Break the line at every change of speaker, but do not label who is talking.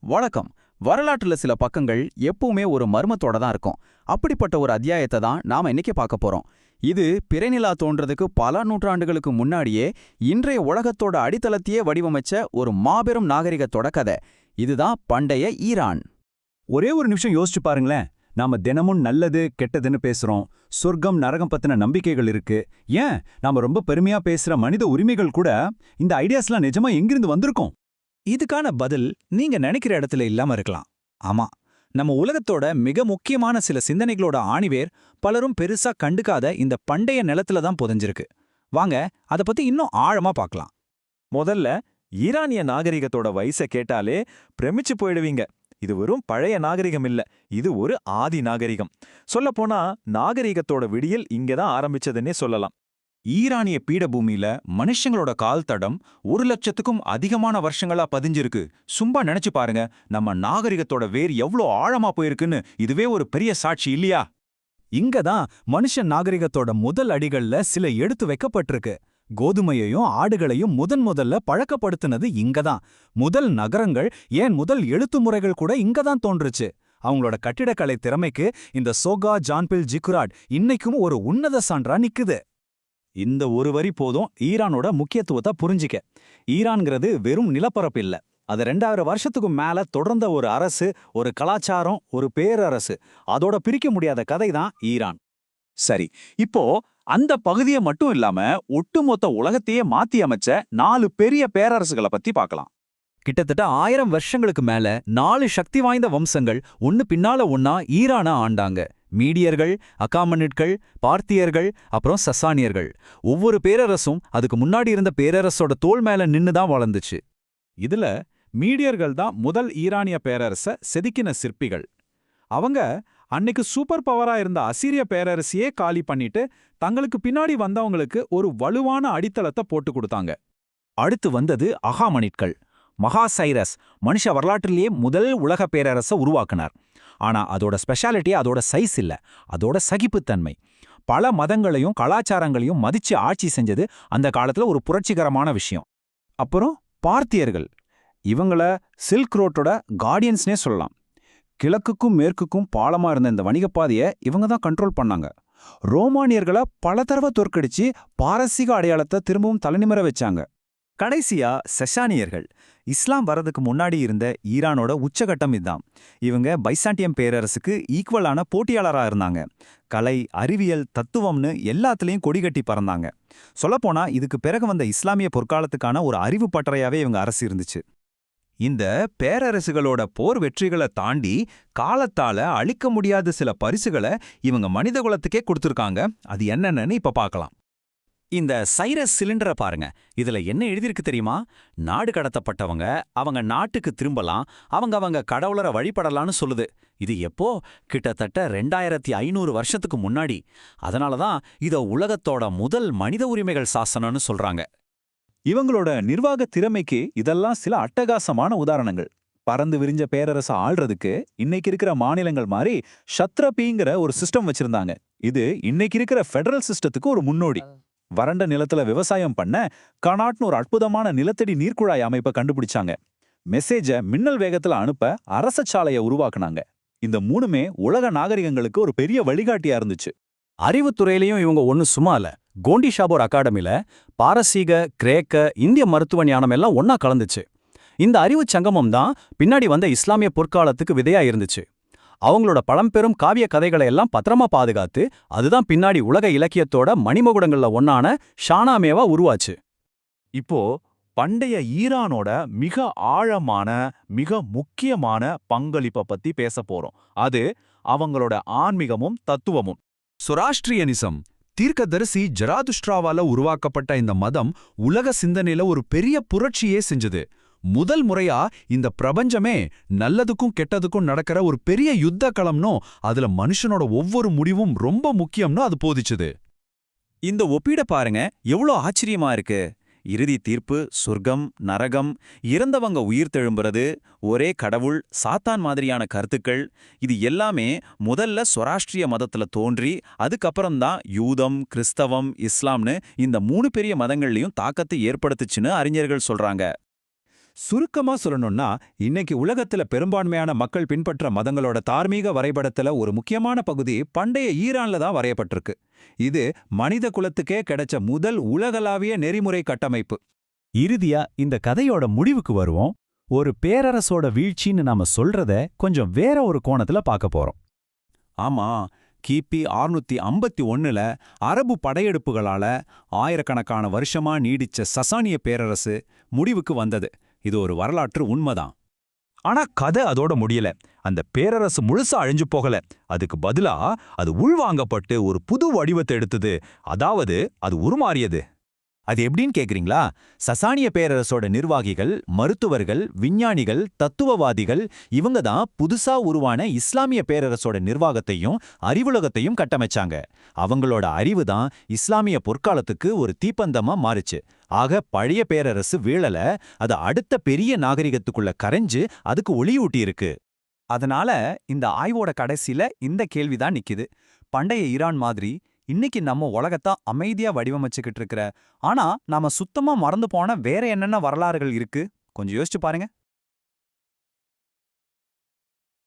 வணக்கம். வரலாற்றுல சில பக்கங்கள் எப்பவுமே ஒரு மர்மத்தோட தான் இருக்கும். அப்படிப்பட்ட ஒரு அத்தியாயத்தை தான் நாம இன்னைக்கு பார்க்க போறோம். இது பிறைநிலா தோன்றதுக்கு பல நூற்றாண்டுகளுக்கு முன்னாடியே இன்றைய உலகத்தோட அடித்தளத்தையே வடிவமைச்ச ஒரு மாபெரும் நாகரிகத்தோட கதை. இதுதான் பண்டைய ஈரான்.
ஒரே ஒரு நிமிஷம் யோசிச்சு பாருங்களேன். நாம தினமும் நல்லது கெட்டதுன்னு பேசுறோம். சொர்க்கம் நரகம் பத்தின நம்பிக்கைகள் இருக்கு. ஏன் நாம ரொம்ப பெருமையா பேசுற மனித உரிமைகள் கூட இந்த ஐடியாஸ்லாம் நிஜமா எங்கிருந்து வந்திருக்கும்?
இதுக்கான பதில் நீங்க நினைக்கிற இடத்துல இல்லாம இருக்கலாம். ஆமா, நம்ம உலகத்தோட மிக முக்கியமான சில சிந்தனைகளோட ஆணிவேர் பலரும் பெருசா கண்டுக்காத இந்த பண்டைய நிலத்துல தான் புதைஞ்சிருக்கு. வாங்க அத பத்தி இன்னும் ஆழமா பார்க்கலாம்.
முதல்ல ஈரானிய நாகரிகத்தோட வயசை கேட்டாலே பிரமிச்சு போயிடுவீங்க. இது வெறும் பழைய நாகரிகம் இல்ல, இது ஒரு ஆதி நாகரிகம். சொல்லப்போனா நாகரிகத்தோட விடியல் இங்கதான் ஆரம்பிச்சதுன்னே சொல்லலாம்.
ஈரானிய பீடபூமியில மனுஷங்களோட கால் தடம் 1,00,000க்கும் அதிகமான வருஷங்களா பதிஞ்சிருக்கு. சும்மா நினைச்சு பாருங்க, நம்ம நாகரிகத்தோட வேர் எவ்ளோ ஆழமா போயிருக்குன்னு. இதுவே ஒரு பெரிய சாட்சி இல்லையா?
இங்கதான் மனுஷ நாகரிகத்தோட முதல் அடிகள்ல சில எடுத்து வைக்கப்பட்டிருக்கு. கோதுமையையும் ஆடுகளையும் முதல்ல பழக்கப்படுத்தினது இங்கதான். முதல் நகரங்கள், ஏன் முதல் எழுத்து முறைகள் கூட இங்கதான் தோன்றுச்சு. அவங்களோட கட்டிடக்கலை திறமைக்கு இந்த சோகா ஜான்பில் ஜிகுராட் இன்னைக்கும் ஒரு உன்னத சான்றா நிக்குது.
இந்த ஒரு வரி போதும் ஈரானோட முக்கியத்துவத்தை புரிஞ்சிக்க. ஈரான்ங்கிறது வெறும் நிலப்பரப்பு இல்ல, அது 2000 வருஷத்துக்கும் மேல தொடர்ந்த ஒரு அரசு, ஒரு கலாச்சாரம், ஒரு பேரரசு. அதோட பிரிக்க முடியாத கதை தான் ஈரான். சரி, இப்போ அந்த பகுதியை மட்டும் இல்லாம ஒட்டுமொத்த உலகத்தையே மாத்தி அமைச்ச 4 பெரிய பேரரசுகளை பத்தி பார்க்கலாம்.
கிட்டத்தட்ட 1000 வருஷங்களுக்கு மேல 4 சக்தி வாய்ந்த வம்சங்கள் ஒன்னு பின்னால ஒன்னா ஈரானா ஆண்டாங்க. மீடியர்கள், அகாமனிட்கள், பார்த்தியர்கள், அப்புறம் சசானியர்கள். ஒவ்வொரு பேரரசும் அதுக்கு முன்னாடி இருந்த பேரரசோட தோள் மேல நின்னு தான் வளர்ந்துச்சு.
இதுல மீடியர்கள் தான் முதல் ஈரானிய பேரரச செதுக்கின சிற்பிகள். அவங்க அன்னைக்கு சூப்பர் பவரா இருந்த அசீரிய பேரரசியே காலி பண்ணிட்டு தங்களுக்கு பின்னாடி வந்தவங்களுக்கு ஒரு வலுவான அடித்தளத்தை போட்டு கொடுத்தாங்க.
அடுத்து வந்தது அகாமனிட்கள். மகா சைரஸ் மனுஷ வரலாற்றிலேயே முதல் உலக பேரரசை உருவாக்குனார். ஆனா அதோட ஸ்பெஷாலிட்டி அதோட சைஸ் இல்ல, அதோட சகிப்புத்தன்மை. பல மதங்களையும் கலாச்சாரங்களையும் மதிச்சு ஆட்சி செஞ்சது அந்த காலத்துல ஒரு புரட்சிகரமான விஷயம். அப்புறம் பார்த்தியர்கள், இவங்கள சில்க் ரோட்டோட கார்டியன்ஸ்னே சொல்லலாம். கிழக்குக்கும் மேற்குக்கும் பாலமா இருந்த இந்த வணிகப்பாதையை இவங்க தான் கண்ட்ரோல் பண்ணாங்க. ரோமானியர்களை பல தடவை தோற்கடிச்சு பாரசீக அடையாளத்தை திரும்பவும் தலைநிமிர வச்சாங்க.
கடைசியா செசானியர்கள், இஸ்லாம் வரதுக்கு முன்னாடி இருந்த ஈரானோட உச்சகட்டம் இதுதான். இவங்க பைசாண்டியம் பேரரசுக்கு ஈக்குவலான போட்டியாளரா இருந்தாங்க. கலை, அறிவியல், தத்துவம்னு எல்லாத்துலயும் கொடிகட்டி பறந்தாங்க. சொல்லப்போனா இதுக்கு பிறகு வந்த இஸ்லாமிய பொற்காலத்துக்கான ஒரு அறிவு பட்டறையாவே இவங்க அரசு இருந்துச்சு.
இந்த பேரரசுகளோட போர் வெற்றிகளை தாண்டி காலத்தால அழிக்க முடியாத சில பரிசுகளை இவங்க மனிதகுலத்துக்கே கொடுத்துருக்காங்க. அது என்னன்னு இப்ப பார்க்கலாம்.
இந்த சைரஸ் சிலிண்டரை பாருங்க. இதுல என்ன எழுதியிருக்கு தெரியுமா? நாடு கடத்தப்பட்டவங்க அவங்க நாட்டுக்கு திரும்பலாம், அவங்க கடவுளரை வழிபடலான்னு சொல்லுது. இது எப்போ? கிட்டத்தட்ட 2500 வருஷத்துக்கு முன்னாடி. அதனாலதான் இத உலகத்தோட முதல் மனித உரிமைகள் சாசனம்னு சொல்றாங்க.
இவங்களோட நிர்வாக திறமைக்கு இதெல்லாம் சில அட்டகாசமான உதாரணங்கள். பறந்து விரிஞ்ச பேரரசை ஆள்றதுக்கு இன்னைக்கு இருக்கிற மாநிலங்கள் மாதிரி ஷத்ரபிங்கிற ஒரு சிஸ்டம் வச்சிருந்தாங்க. இது இன்னைக்கு இருக்கிற ஃபெடரல் சிஸ்டத்துக்கு ஒரு முன்னோடி. வறண்ட நிலத்துல விவசாயம் பண்ண கனாட்னு ஒரு அற்புதமான நிலத்தடி நீர்க்குழாய் அமைப்பை கண்டுபிடிச்சாங்க. மெசேஜை மின்னல் வேகத்துல அனுப்ப அரச சாலையை உருவாக்குனாங்க. இந்த மூணுமே உலக நாகரிகங்களுக்கு ஒரு பெரிய வழிகாட்டியா இருந்துச்சு.
அறிவுத்துறையிலையும் இவங்க ஒன்னு சும்மா இல்ல. கோண்டி ஷாபோர் அகாடமில பாரசீக, கிரேக்க, இந்திய மருத்துவ ஞானம் எல்லாம் ஒன்னா கலந்துச்சு. இந்த அறிவுச் சங்கமம் தான் பின்னாடி வந்த இஸ்லாமிய பொற்காலத்துக்கு விதையா இருந்துச்சு. அவங்களோட பழம்பெரும் காவிய கதைகளை எல்லாம் பத்திரமா பாதுகாத்து அதுதான் பின்னாடி உலக இலக்கியத்தோட மணிமகுடங்கள்ல ஒன்னான ஷானாமேவா உருவாச்சு.
இப்போ பண்டைய ஈரானோட மிக ஆழமான, மிக முக்கியமான பங்களிப்பை பத்தி பேச போறோம். அது அவங்களோட ஆன்மீகமும் தத்துவமும்.
சொராஷ்ட்ரியனிசம். தீர்க்கதரிசி ஜராதுஷ்ட்ராவால உருவாக்கப்பட்ட இந்த மதம் உலக சிந்தனையில ஒரு பெரிய புரட்சியே செஞ்சது. முதல் முறையா இந்த பிரபஞ்சமே நல்லதுக்கும் கெட்டதுக்கும் நடக்கிற ஒரு பெரிய யுத்த களம்னோ, அதுல மனுஷனோட ஒவ்வொரு முடிவும் ரொம்ப முக்கியம்னு அது போதிச்சுது.
இந்த ஒப்பீட பாருங்க, எவ்வளோ ஆச்சரியமா இருக்கு. இறுதி தீர்ப்பு, சொர்க்கம், நரகம், இறந்தவங்க உயிர் தெழும்புறது, ஒரே கடவுள், சாத்தான் மாதிரியான கருத்துக்கள், இது எல்லாமே முதல்ல சொராஷ்ட்ரிய மதத்துல தோன்றி அதுக்கப்புறம்தான் யூதம், கிறிஸ்தவம், இஸ்லாம்னு இந்த 3 பெரிய மதங்கள்லயும் தாக்கத்தை ஏற்படுத்துச்சுன்னு அறிஞர்கள் சொல்றாங்க. சுருக்கமா சொல்லணும்னா, இன்னைக்கு உலகத்துல பெரும்பான்மையான மக்கள் பின்பற்ற மதங்களோட தார்மீக வரைபடத்துல ஒரு முக்கியமான பகுதி பண்டைய ஈரான்ல தான் வரையப்பட்டிருக்கு. இது மனித குலத்துக்கே கிடைச்ச முதல் உலகளாவிய நெறிமுறை கட்டமைப்பு.
இறுதியா இந்த கதையோட முடிவுக்கு வருவோம். ஒரு பேரரசோட வீழ்ச்சின்னு நாம சொல்றத கொஞ்சம் வேற ஒரு கோணத்துல பார்க்க போறோம்.
ஆமா, கிபி 651ல அரபு படையெடுப்புகளால ஆயிரக்கணக்கான வருஷமா நீடிச்ச சசானிய பேரரசு முடிவுக்கு வந்தது. இது ஒரு வரலாற்று உண்மைதான். ஆனா கதை அதோட முடியல. அந்த பேரரசு முழுசா அழிஞ்சு போகல. அதுக்கு பதிலா அது உள்வாங்கப்பட்டு ஒரு புது வடிவத்தை எடுத்தது. அதாவது அது உருமாறியது. அது எப்படின்னு கேக்குறீங்களா? சசானிய பேரரசோட நிர்வாகிகள், மருத்துவர்கள், விஞ்ஞானிகள், தத்துவவாதிகள் இவங்க தான் புதுசா உருவான இஸ்லாமிய பேரரசோட நிர்வாகத்தையும் அறிவுலகத்தையும் கட்டமைச்சாங்க. அவங்களோட அறிவு தான் இஸ்லாமிய பொற்காலத்துக்கு ஒரு தீப்பந்தமா மாறுச்சு. ஆக பழைய பேரரசு வீழல, அது அடுத்த பெரிய நாகரிகத்துக்குள்ள கரைஞ்சு அதுக்கு ஒளியூட்டி இருக்கு.
அதனால இந்த ஆய்வோட கடைசியில இந்த கேள்விதான் நிக்குது. பண்டைய ஈரான் மாதிரி இன்னைக்கு நம்ம உலகத்தை அமைதியா வடிவமைச்சுக்கிட்டு இருக்கிற, ஆனா நாம சுத்தமா மறந்து போன வேற என்னென்ன வரலாறுகள் இருக்கு? கொஞ்சம் யோசிச்சு பாருங்க.